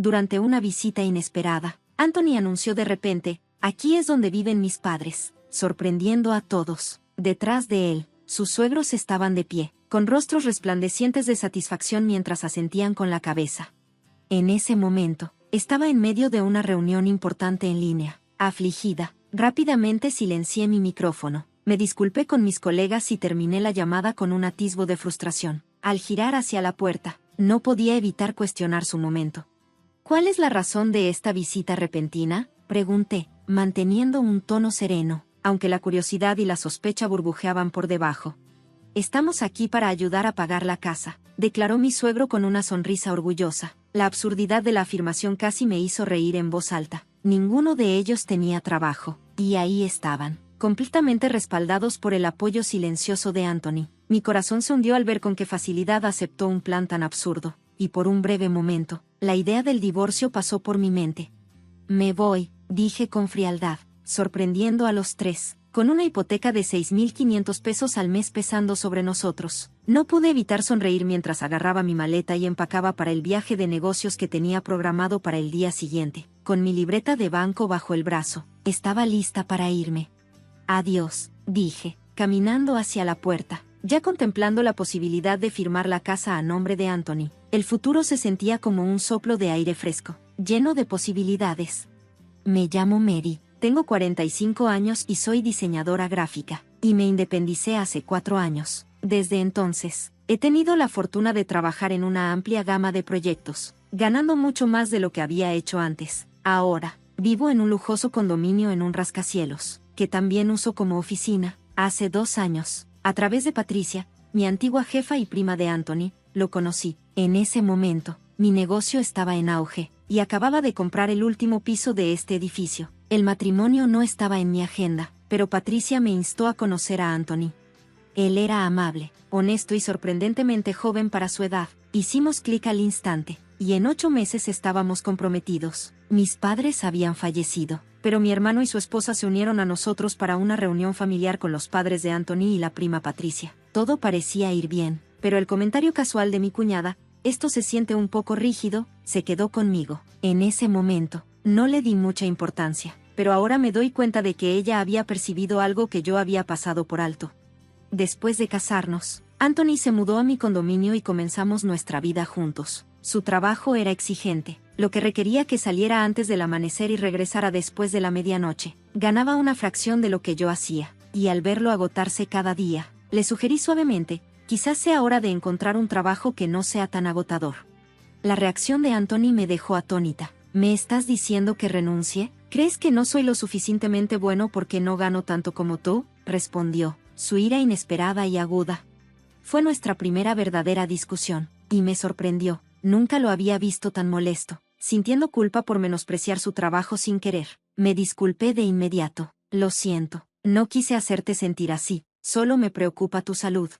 durante una visita inesperada. Anthony anunció de repente: «Aquí es donde viven mis padres», sorprendiendo a todos. Detrás de él, sus suegros estaban de pie, con rostros resplandecientes de satisfacción mientras asentían con la cabeza. En ese momento, estaba en medio de una reunión importante en línea. Afligida, rápidamente silencié mi micrófono. Me disculpé con mis colegas y terminé la llamada con un atisbo de frustración. Al girar hacia la puerta, no podía evitar cuestionar su momento. «¿Cuál es la razón de esta visita repentina?», pregunté, manteniendo un tono sereno, aunque la curiosidad y la sospecha burbujeaban por debajo. «Estamos aquí para ayudar a pagar la casa», declaró mi suegro con una sonrisa orgullosa. La absurdidad de la afirmación casi me hizo reír en voz alta. Ninguno de ellos tenía trabajo, y ahí estaban, completamente respaldados por el apoyo silencioso de Anthony. Mi corazón se hundió al ver con qué facilidad aceptó un plan tan absurdo, y por un breve momento, la idea del divorcio pasó por mi mente. «Me voy», dije con frialdad, sorprendiendo a los tres, con una hipoteca de 6.500 pesos al mes pesando sobre nosotros. No pude evitar sonreír mientras agarraba mi maleta y empacaba para el viaje de negocios que tenía programado para el día siguiente. Con mi libreta de banco bajo el brazo, estaba lista para irme. «Adiós», dije, caminando hacia la puerta, ya contemplando la posibilidad de firmar la casa a nombre de Anthony. El futuro se sentía como un soplo de aire fresco, lleno de posibilidades. «Me llamo Mary. Tengo 45 años y soy diseñadora gráfica, y me independicé hace 4 años. Desde entonces, he tenido la fortuna de trabajar en una amplia gama de proyectos, ganando mucho más de lo que había hecho antes. Ahora, vivo en un lujoso condominio en un rascacielos, que también uso como oficina. Hace 2 años, a través de Patricia, mi antigua jefa y prima de Anthony, lo conocí. En ese momento, mi negocio estaba en auge, y acababa de comprar el último piso de este edificio. El matrimonio no estaba en mi agenda, pero Patricia me instó a conocer a Anthony. Él era amable, honesto y sorprendentemente joven para su edad. Hicimos clic al instante, y en 8 meses estábamos comprometidos. Mis padres habían fallecido, pero mi hermano y su esposa se unieron a nosotros para una reunión familiar con los padres de Anthony y la prima Patricia. Todo parecía ir bien, pero el comentario casual de mi cuñada: «Esto se siente un poco rígido», se quedó conmigo. En ese momento, no le di mucha importancia, pero ahora me doy cuenta de que ella había percibido algo que yo había pasado por alto. Después de casarnos, Anthony se mudó a mi condominio y comenzamos nuestra vida juntos. Su trabajo era exigente, lo que requería que saliera antes del amanecer y regresara después de la medianoche. Ganaba una fracción de lo que yo hacía, y al verlo agotarse cada día, le sugerí suavemente: «Quizás sea hora de encontrar un trabajo que no sea tan agotador». La reacción de Anthony me dejó atónita. «¿Me estás diciendo que renuncie? ¿Crees que no soy lo suficientemente bueno porque no gano tanto como tú?», respondió, su ira inesperada y aguda. Fue nuestra primera verdadera discusión, y me sorprendió. Nunca lo había visto tan molesto, sintiendo culpa por menospreciar su trabajo sin querer. Me disculpé de inmediato. «Lo siento, no quise hacerte sentir así, solo me preocupa tu salud».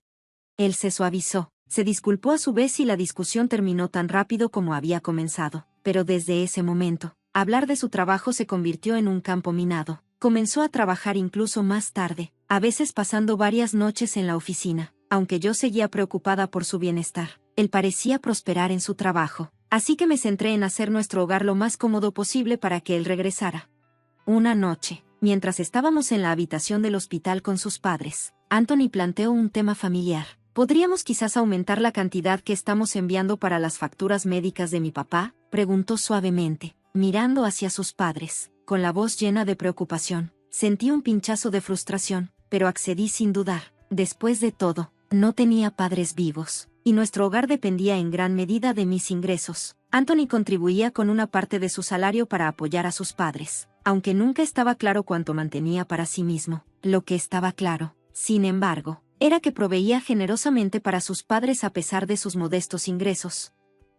Él se suavizó, se disculpó a su vez y la discusión terminó tan rápido como había comenzado. Pero desde ese momento, hablar de su trabajo se convirtió en un campo minado. Comenzó a trabajar incluso más tarde, a veces pasando varias noches en la oficina. Aunque yo seguía preocupada por su bienestar, él parecía prosperar en su trabajo, así que me centré en hacer nuestro hogar lo más cómodo posible para que él regresara. Una noche, mientras estábamos en la habitación del hospital con sus padres, Anthony planteó un tema familiar. «¿Podríamos quizás aumentar la cantidad que estamos enviando para las facturas médicas de mi papá?», preguntó suavemente, mirando hacia sus padres, con la voz llena de preocupación. Sentí un pinchazo de frustración, pero accedí sin dudar. Después de todo, no tenía padres vivos, y nuestro hogar dependía en gran medida de mis ingresos. Anthony contribuía con una parte de su salario para apoyar a sus padres, aunque nunca estaba claro cuánto mantenía para sí mismo. Lo que estaba claro, sin embargo, era que proveía generosamente para sus padres a pesar de sus modestos ingresos.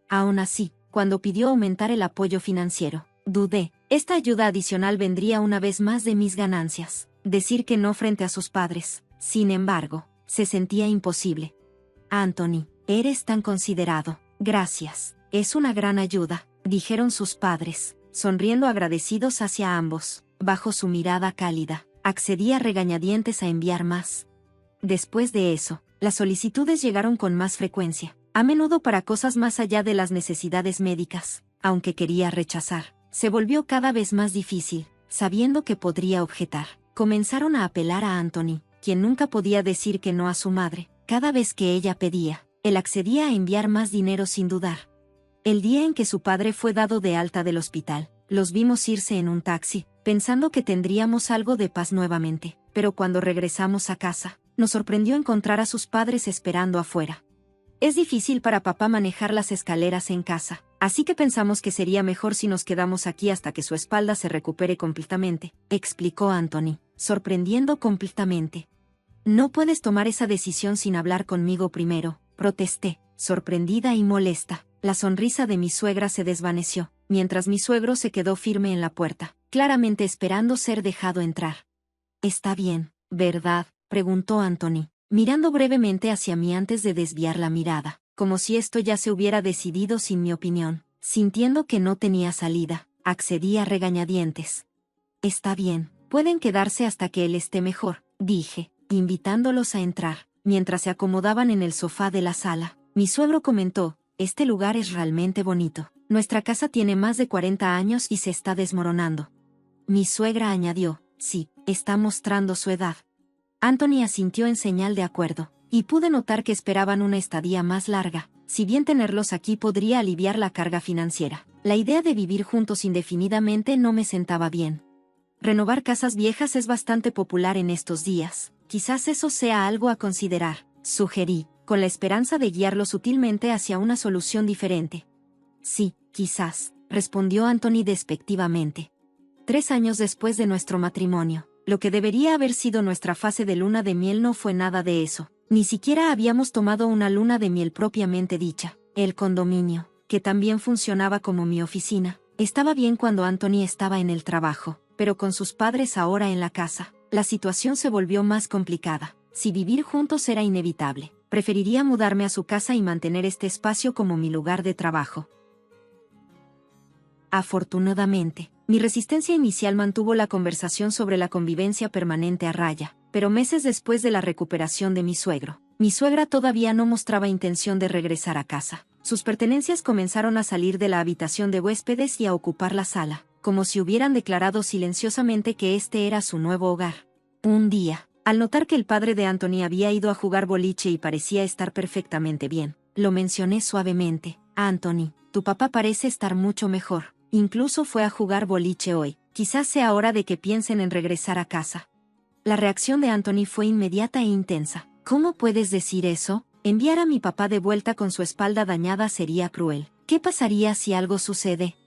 Aún así, cuando pidió aumentar el apoyo financiero, dudé. Esta ayuda adicional vendría una vez más de mis ganancias. Decir que no frente a sus padres, sin embargo, se sentía imposible. «Anthony, eres tan considerado. Gracias. Es una gran ayuda», dijeron sus padres, sonriendo agradecidos hacia ambos. Bajo su mirada cálida, accedí a regañadientes a enviar más. Después de eso, las solicitudes llegaron con más frecuencia, a menudo para cosas más allá de las necesidades médicas. aunque quería rechazar. Se volvió cada vez más difícil, sabiendo que podría objetar. Comenzaron a apelar a Anthony, quien nunca podía decir que no a su madre. Cada vez que ella pedía, él accedía a enviar más dinero sin dudar. El día en que su padre fue dado de alta del hospital, los vimos irse en un taxi, pensando que tendríamos algo de paz nuevamente, pero cuando regresamos a casa, nos sorprendió encontrar a sus padres esperando afuera. Es difícil para papá manejar las escaleras en casa, así que pensamos que sería mejor si nos quedamos aquí hasta que su espalda se recupere completamente, explicó Anthony, sorprendiendo completamente. No puedes tomar esa decisión sin hablar conmigo primero, protesté, sorprendida y molesta. La sonrisa de mi suegra se desvaneció, mientras mi suegro se quedó firme en la puerta, claramente esperando ser dejado entrar. Está bien, ¿verdad?, preguntó Anthony, mirando brevemente hacia mí antes de desviar la mirada, como si esto ya se hubiera decidido sin mi opinión. Sintiendo que no tenía salida, accedí a regañadientes. Está bien, pueden quedarse hasta que él esté mejor, dije, invitándolos a entrar. Mientras se acomodaban en el sofá de la sala, mi suegro comentó: este lugar es realmente bonito. Nuestra casa tiene más de 40 años y se está desmoronando. Mi suegra añadió: sí, está mostrando su edad. Anthony asintió en señal de acuerdo, y pude notar que esperaban una estadía más larga. Si bien tenerlos aquí podría aliviar la carga financiera, la idea de vivir juntos indefinidamente no me sentaba bien. Renovar casas viejas es bastante popular en estos días. Quizás eso sea algo a considerar, sugerí, con la esperanza de guiarlo sutilmente hacia una solución diferente. Sí, quizás, respondió Anthony despectivamente. 3 años después de nuestro matrimonio, lo que debería haber sido nuestra fase de luna de miel no fue nada de eso. Ni siquiera habíamos tomado una luna de miel propiamente dicha. El condominio, que también funcionaba como mi oficina, estaba bien cuando Anthony estaba en el trabajo, pero con sus padres ahora en la casa, la situación se volvió más complicada. Si vivir juntos era inevitable, preferiría mudarme a su casa y mantener este espacio como mi lugar de trabajo. Afortunadamente, mi resistencia inicial mantuvo la conversación sobre la convivencia permanente a raya, pero meses después de la recuperación de mi suegra todavía no mostraba intención de regresar a casa. Sus pertenencias comenzaron a salir de la habitación de huéspedes y a ocupar la sala, como si hubieran declarado silenciosamente que este era su nuevo hogar. Un día, al notar que el padre de Anthony había ido a jugar boliche y parecía estar perfectamente bien, lo mencioné suavemente: Anthony, tu papá parece estar mucho mejor. Incluso fue a jugar boliche hoy. Quizás sea hora de que piensen en regresar a casa. La reacción de Anthony fue inmediata e intensa. ¿Cómo puedes decir eso? Enviar a mi papá de vuelta con su espalda dañada sería cruel. ¿Qué pasaría si algo sucede?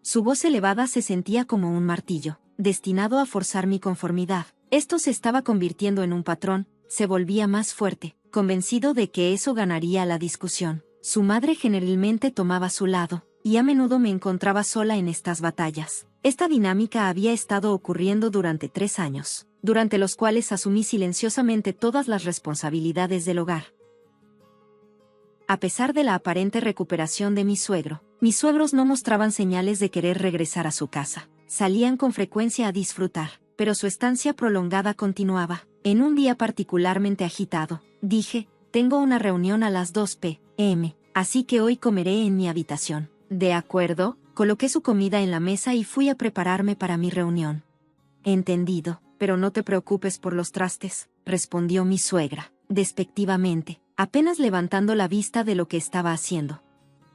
Su voz elevada se sentía como un martillo, destinado a forzar mi conformidad. Esto se estaba convirtiendo en un patrón, se volvía más fuerte, convencido de que eso ganaría la discusión. Su madre generalmente tomaba su lado, y a menudo me encontraba sola en estas batallas. Esta dinámica había estado ocurriendo durante 3 años, durante los cuales asumí silenciosamente todas las responsabilidades del hogar. A pesar de la aparente recuperación de mi suegro, mis suegros no mostraban señales de querer regresar a su casa. Salían con frecuencia a disfrutar, pero su estancia prolongada continuaba. En un día particularmente agitado, dije: tengo una reunión a las 2 p.m., así que hoy comeré en mi habitación. De acuerdo, coloqué su comida en la mesa y fui a prepararme para mi reunión. Entendido, pero no te preocupes por los trastes, respondió mi suegra, despectivamente, apenas levantando la vista de lo que estaba haciendo.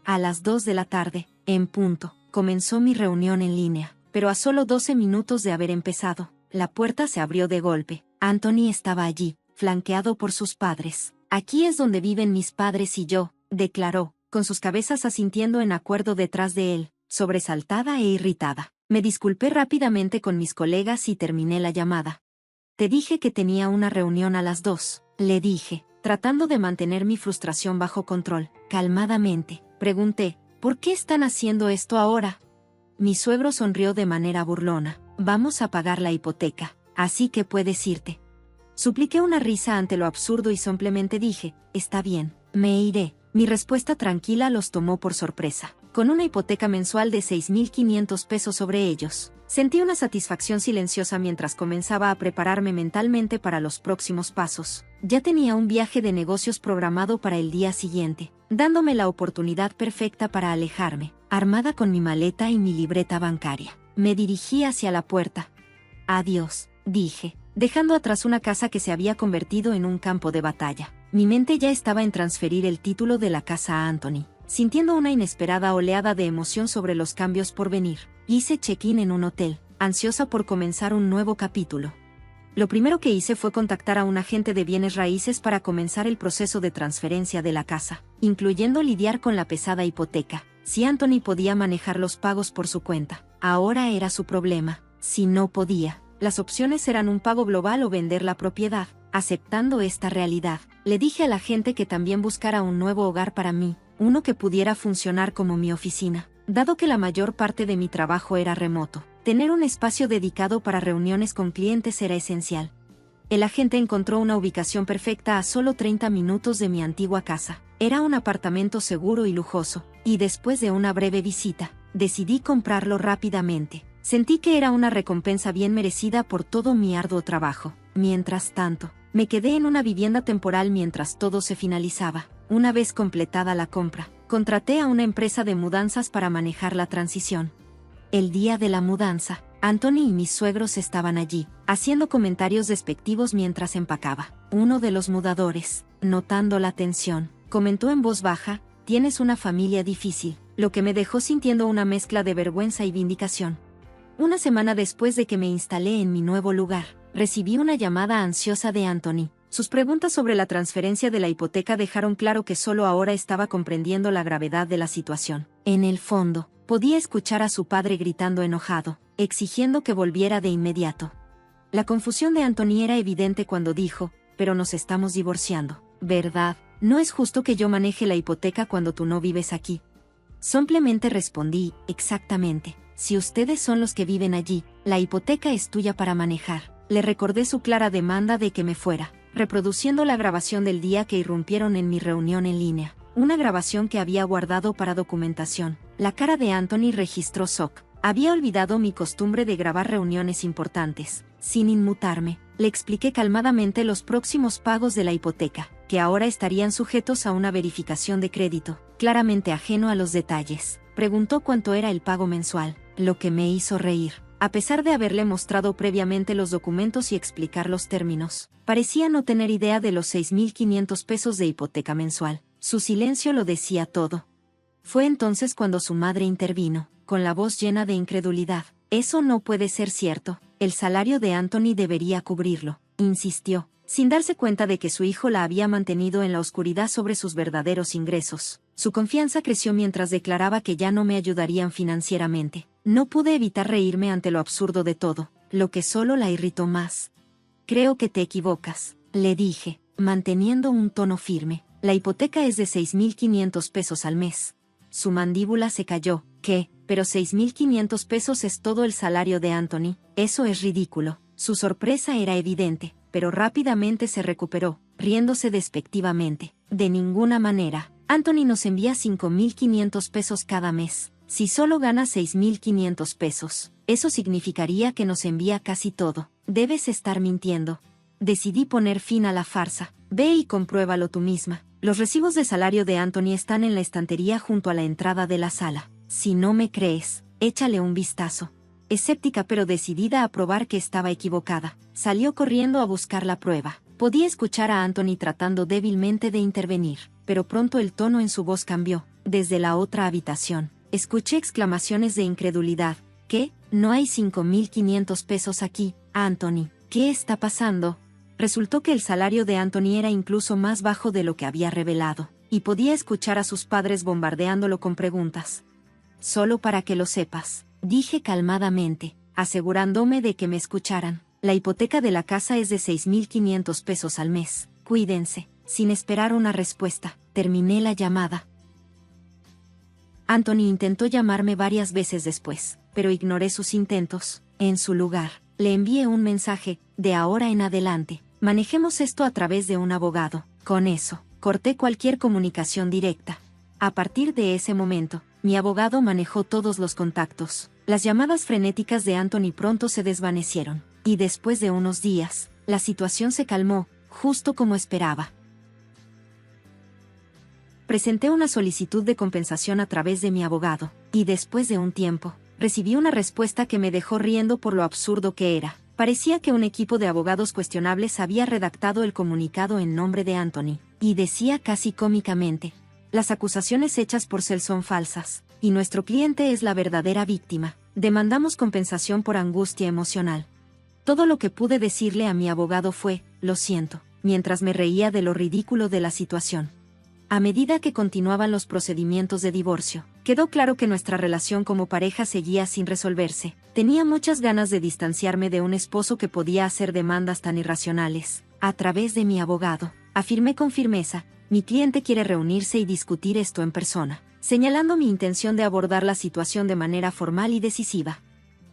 A las 2 de la tarde, en punto, comenzó mi reunión en línea, pero a solo 12 minutos de haber empezado, la puerta se abrió de golpe. Anthony estaba allí, flanqueado por sus padres. Aquí es donde viven mis padres y yo, declaró, con sus cabezas asintiendo en acuerdo detrás de él, sobresaltada e irritada. Me disculpé rápidamente con mis colegas y terminé la llamada. Te dije que tenía una reunión a las 2, le dije, tratando de mantener mi frustración bajo control. Calmadamente, pregunté: ¿por qué están haciendo esto ahora? Mi suegro sonrió de manera burlona. Vamos a pagar la hipoteca, así que puedes irte. Supliqué una risa ante lo absurdo y simplemente dije: está bien, me iré. Mi respuesta tranquila los tomó por sorpresa. Con una hipoteca mensual de 6.500 pesos sobre ellos, sentí una satisfacción silenciosa mientras comenzaba a prepararme mentalmente para los próximos pasos. Ya tenía un viaje de negocios programado para el día siguiente, dándome la oportunidad perfecta para alejarme. armada con mi maleta y mi libreta bancaria. Me dirigí hacia la puerta. Adiós, dije, dejando atrás una casa que se había convertido en un campo de batalla. Mi mente ya estaba en transferir el título de la casa a Anthony, sintiendo una inesperada oleada de emoción sobre los cambios por venir. Hice check-in en un hotel, ansiosa por comenzar un nuevo capítulo. Lo primero que hice fue contactar a un agente de bienes raíces para comenzar el proceso de transferencia de la casa, incluyendo lidiar con la pesada hipoteca. Si Anthony podía manejar los pagos por su cuenta, ahora era su problema. Si no podía, las opciones eran un pago global o vender la propiedad. Aceptando esta realidad, le dije al agente que también buscara un nuevo hogar para mí, uno que pudiera funcionar como mi oficina. Dado que la mayor parte de mi trabajo era remoto, tener un espacio dedicado para reuniones con clientes era esencial. El agente encontró una ubicación perfecta a solo 30 minutos de mi antigua casa. Era un apartamento seguro y lujoso, y después de una breve visita, decidí comprarlo rápidamente. Sentí que era una recompensa bien merecida por todo mi arduo trabajo. Mientras tanto, me quedé en una vivienda temporal mientras todo se finalizaba. Una vez completada la compra, contraté a una empresa de mudanzas para manejar la transición. El día de la mudanza, Anthony y mis suegros estaban allí, haciendo comentarios despectivos mientras empacaba. Uno de los mudadores, notando la tensión, comentó en voz baja: «Tienes una familia difícil», lo que me dejó sintiendo una mezcla de vergüenza y vindicación. Una semana después de que me instalé en mi nuevo lugar, recibí una llamada ansiosa de Anthony. Sus preguntas sobre la transferencia de la hipoteca dejaron claro que solo ahora estaba comprendiendo la gravedad de la situación. En el fondo, podía escuchar a su padre gritando enojado, exigiendo que volviera de inmediato. La confusión de Anthony era evidente cuando dijo: «Pero nos estamos divorciando, ¿verdad? No es justo que yo maneje la hipoteca cuando tú no vives aquí». Simplemente respondí: «Exactamente. Si ustedes son los que viven allí, la hipoteca es tuya para manejar». Le recordé su clara demanda de que me fuera, reproduciendo la grabación del día que irrumpieron en mi reunión en línea, una grabación que había guardado para documentación. La cara de Anthony registró shock. Había olvidado mi costumbre de grabar reuniones importantes. Sin inmutarme, le expliqué calmadamente los próximos pagos de la hipoteca, que ahora estarían sujetos a una verificación de crédito. Claramente ajeno a los detalles, preguntó cuánto era el pago mensual, lo que me hizo reír. A pesar de haberle mostrado previamente los documentos y explicar los términos, parecía no tener idea de los 6.500 pesos de hipoteca mensual. Su silencio lo decía todo. Fue entonces cuando su madre intervino, con la voz llena de incredulidad. «Eso no puede ser cierto, el salario de Anthony debería cubrirlo», insistió, sin darse cuenta de que su hijo la había mantenido en la oscuridad sobre sus verdaderos ingresos. Su confianza creció mientras declaraba que ya no me ayudarían financieramente. No pude evitar reírme ante lo absurdo de todo, lo que solo la irritó más. «Creo que te equivocas», le dije, manteniendo un tono firme. «La hipoteca es de 6.500 pesos al mes». Su mandíbula se cayó. «¿Qué? Pero 6.500 pesos es todo el salario de Anthony. Eso es ridículo». Su sorpresa era evidente, pero rápidamente se recuperó, riéndose despectivamente. «De ninguna manera. Anthony nos envía 5.500 pesos cada mes. Si solo gana 6.500 pesos, eso significaría que nos envía casi todo. Debes estar mintiendo». Decidí poner fin a la farsa. «Ve y compruébalo tú misma. Los recibos de salario de Anthony están en la estantería junto a la entrada de la sala. Si no me crees, échale un vistazo». Escéptica pero decidida a probar que estaba equivocada, salió corriendo a buscar la prueba. Podía escuchar a Anthony tratando débilmente de intervenir, pero pronto el tono en su voz cambió. Desde la otra habitación, escuché exclamaciones de incredulidad. «¿Qué? ¿No hay 5.500 pesos aquí, Anthony? ¿Qué está pasando?». Resultó que el salario de Anthony era incluso más bajo de lo que había revelado, y podía escuchar a sus padres bombardeándolo con preguntas. «Solo para que lo sepas», dije calmadamente, asegurándome de que me escucharan. «La hipoteca de la casa es de 6.500 pesos al mes. Cuídense». Sin esperar una respuesta, terminé la llamada. Anthony intentó llamarme varias veces después, pero ignoré sus intentos. En su lugar, le envié un mensaje: «De ahora en adelante, manejemos esto a través de un abogado». Con eso, corté cualquier comunicación directa. A partir de ese momento, mi abogado manejó todos los contactos. Las llamadas frenéticas de Anthony pronto se desvanecieron, y después de unos días, la situación se calmó, justo como esperaba. Presenté una solicitud de compensación a través de mi abogado, Y después de un tiempo, recibí una respuesta que me dejó riendo por lo absurdo que era. Parecía que un equipo de abogados cuestionables había redactado el comunicado en nombre de Anthony, y decía casi cómicamente: las acusaciones hechas por Cell son falsas, y nuestro cliente es la verdadera víctima. Demandamos compensación por angustia emocional. Todo lo que pude decirle a mi abogado fue: lo siento, mientras me reía de lo ridículo de la situación. A medida que continuaban los procedimientos de divorcio, quedó claro que nuestra relación como pareja seguía sin resolverse. Tenía muchas ganas de distanciarme de un esposo que podía hacer demandas tan irracionales. A través de mi abogado, afirmé con firmeza: mi cliente quiere reunirse y discutir esto en persona, señalando mi intención de abordar la situación de manera formal y decisiva.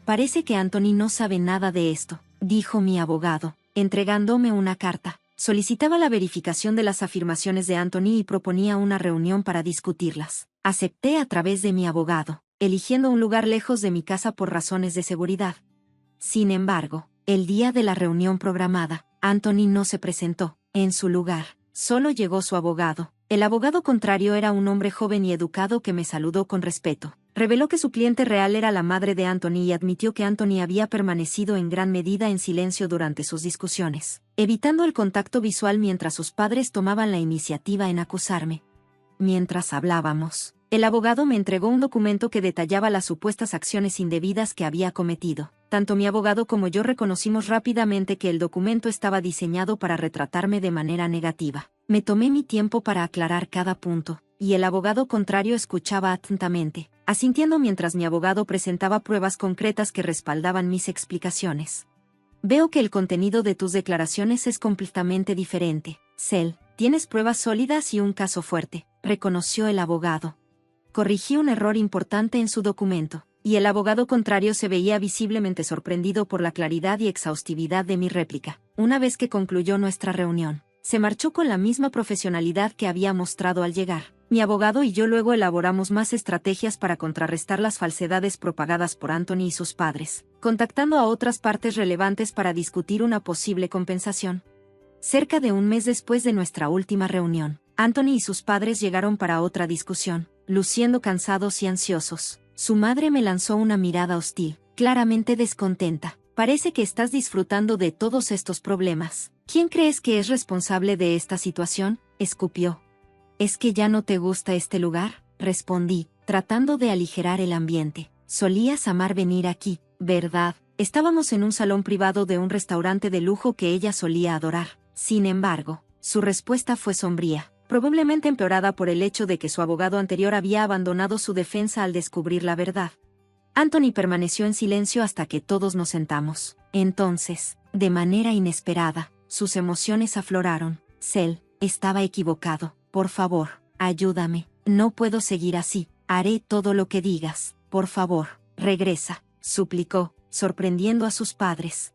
Parece que Anthony no sabe nada de esto, dijo mi abogado, entregándome una carta. Solicitaba la verificación de las afirmaciones de Anthony y proponía una reunión para discutirlas. Acepté a través de mi abogado, eligiendo un lugar lejos de mi casa por razones de seguridad. Sin embargo, el día de la reunión programada, Anthony no se presentó. En su lugar, solo llegó su abogado. El abogado contrario era un hombre joven y educado que me saludó con respeto. Reveló que su cliente real era la madre de Anthony y admitió que Anthony había permanecido en gran medida en silencio durante sus discusiones, evitando el contacto visual mientras sus padres tomaban la iniciativa en acusarme. Mientras hablábamos, el abogado me entregó un documento que detallaba las supuestas acciones indebidas que había cometido. Tanto mi abogado como yo reconocimos rápidamente que el documento estaba diseñado para retratarme de manera negativa. Me tomé mi tiempo para aclarar cada punto, y el abogado contrario escuchaba atentamente, asintiendo mientras mi abogado presentaba pruebas concretas que respaldaban mis explicaciones. Veo que el contenido de tus declaraciones es completamente diferente, Cell. Tienes pruebas sólidas y un caso fuerte, reconoció el abogado. Corrigí un error importante en su documento, y el abogado contrario se veía visiblemente sorprendido por la claridad y exhaustividad de mi réplica. Una vez que concluyó nuestra reunión, se marchó con la misma profesionalidad que había mostrado al llegar. Mi abogado y yo luego elaboramos más estrategias para contrarrestar las falsedades propagadas por Anthony y sus padres, contactando a otras partes relevantes para discutir una posible compensación. Cerca de un mes después de nuestra última reunión, Anthony y sus padres llegaron para otra discusión, luciendo cansados y ansiosos. Su madre me lanzó una mirada hostil, claramente descontenta. Parece que estás disfrutando de todos estos problemas. ¿Quién crees que es responsable de esta situación?, escupió. ¿Es que ya no te gusta este lugar?, respondí, tratando de aligerar el ambiente. Solías amar venir aquí, ¿verdad? Estábamos en un salón privado de un restaurante de lujo que ella solía adorar. Sin embargo, su respuesta fue sombría, probablemente empeorada por el hecho de que su abogado anterior había abandonado su defensa al descubrir la verdad. Anthony permaneció en silencio hasta que todos nos sentamos. Entonces, de manera inesperada, sus emociones afloraron. Cell, estaba equivocado. Por favor, ayúdame. No puedo seguir así. Haré todo lo que digas. Por favor, regresa, suplicó, sorprendiendo a sus padres.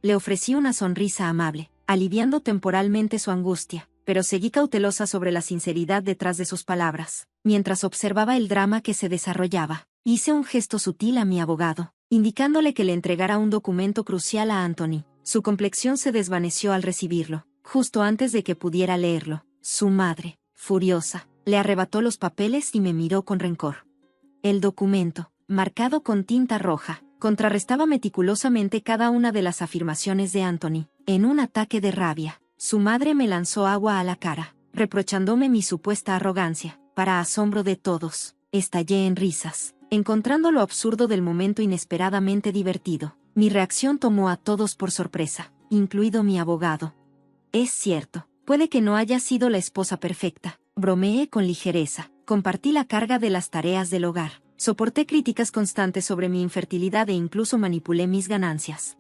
Le ofrecí una sonrisa amable, aliviando temporalmente su angustia, pero seguí cautelosa sobre la sinceridad detrás de sus palabras. Mientras observaba el drama que se desarrollaba, hice un gesto sutil a mi abogado, indicándole que le entregara un documento crucial a Anthony. Su complexión se desvaneció al recibirlo, justo antes de que pudiera leerlo. Su madre, furiosa, le arrebató los papeles y me miró con rencor. El documento, marcado con tinta roja, contrarrestaba meticulosamente cada una de las afirmaciones de Anthony. En un ataque de rabia, su madre me lanzó agua a la cara, reprochándome mi supuesta arrogancia. Para asombro de todos, estallé en risas, encontrando lo absurdo del momento inesperadamente divertido. Mi reacción tomó a todos por sorpresa, incluido mi abogado. Es cierto, puede que no haya sido la esposa perfecta, bromeé con ligereza, compartí la carga de las tareas del hogar, soporté críticas constantes sobre mi infertilidad e incluso manipulé mis ganancias.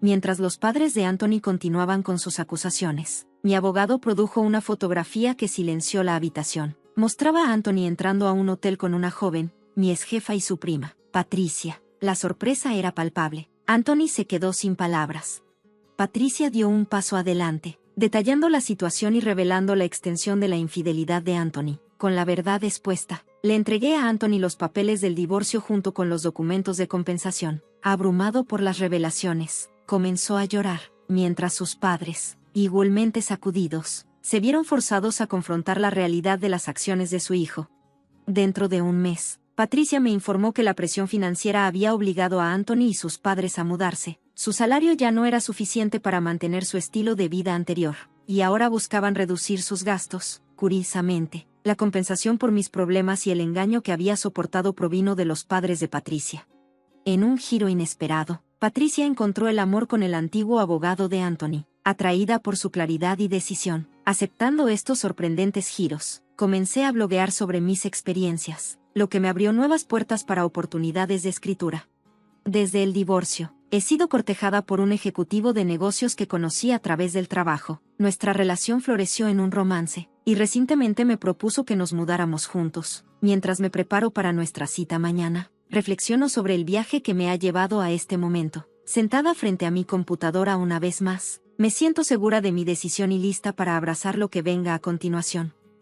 Mientras los padres de Anthony continuaban con sus acusaciones, mi abogado produjo una fotografía que silenció la habitación. Mostraba a Anthony entrando a un hotel con una joven, mi exjefa y su prima, Patricia. La sorpresa era palpable. Anthony se quedó sin palabras. Patricia dio un paso adelante, detallando la situación y revelando la extensión de la infidelidad de Anthony. Con la verdad expuesta, le entregué a Anthony los papeles del divorcio junto con los documentos de compensación. Abrumado por las revelaciones, comenzó a llorar, mientras sus padres, igualmente sacudidos, se vieron forzados a confrontar la realidad de las acciones de su hijo. Dentro de un mes, Patricia me informó que la presión financiera había obligado a Anthony y sus padres a mudarse. Su salario ya no era suficiente para mantener su estilo de vida anterior, y ahora buscaban reducir sus gastos. Curiosamente, la compensación por mis problemas y el engaño que había soportado provino de los padres de Patricia. En un giro inesperado, Patricia encontró el amor con el antiguo abogado de Anthony, atraída por su claridad y decisión. Aceptando estos sorprendentes giros, comencé a bloguear sobre mis experiencias, lo que me abrió nuevas puertas para oportunidades de escritura. Desde el divorcio, he sido cortejada por un ejecutivo de negocios que conocí a través del trabajo. Nuestra relación floreció en un romance, y recientemente me propuso que nos mudáramos juntos. Mientras me preparo para nuestra cita mañana, reflexiono sobre el viaje que me ha llevado a este momento. Sentada frente a mi computadora una vez más, me siento segura de mi decisión y lista para abrazar lo que venga a continuación.